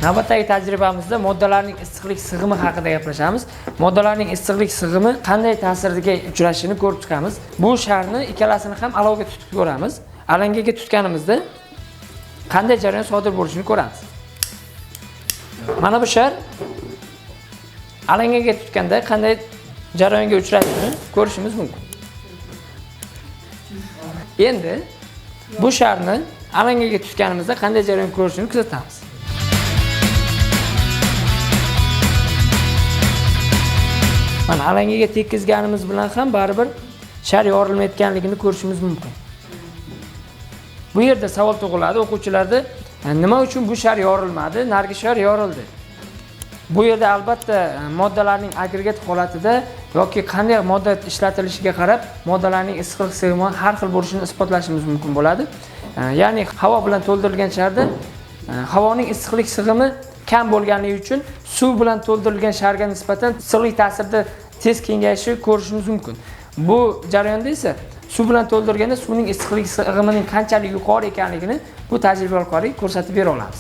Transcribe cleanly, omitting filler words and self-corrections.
Navbatdagi tajribamizda moddalarning issiqlik sig'imi haqida gaplashamiz. Moddalarning issiqlik sig'imi qanday ta'sirga uchrashini ko'rib chiqamiz. Bu sharni ikkalasini ham olovga tutib ko'ramiz. Alangaga tutganimizda qanday jarayon sodir bo'lishini ko'ramiz. Mana bu shar alangaga tutganda qanday jarayonga uchrashini ko'rishimiz mumkin. Endi bu sharni alangaga tutganimizda qanday jarayon ko'rishini kuzatamiz. Mana alangaga tekkizganimiz bilan ham baribir shar yorilmayotganligini ko'rishimiz mumkin. Bu yerda savol tug'iladi o'quvchilarda, nima uchun bu shar yorilmadi, narigi shar yorildi? Bu yerda albatta moddalarning agregat holatida yoki qanday modda ishlatilishiga qarab moddalarning issiqlik sig'imi har xil bo'lishini isbotlashimiz mumkin bo'ladi. Ya'ni havo bilan to'ldirilgan sharda havoning issiqlik sig'imi kam bo'lganligi uchun suv bilan to'ldirilgan sharga nisbatan issiqlik ta'sirida tez kengayishi ko'rishimiz mumkin. Bu jarayonda esa suv bilan to'ldirganda suvning issiqlik sig'imining qanchalik yuqori ekanligini bu tajriba orqali ko'rsatib bera olamiz.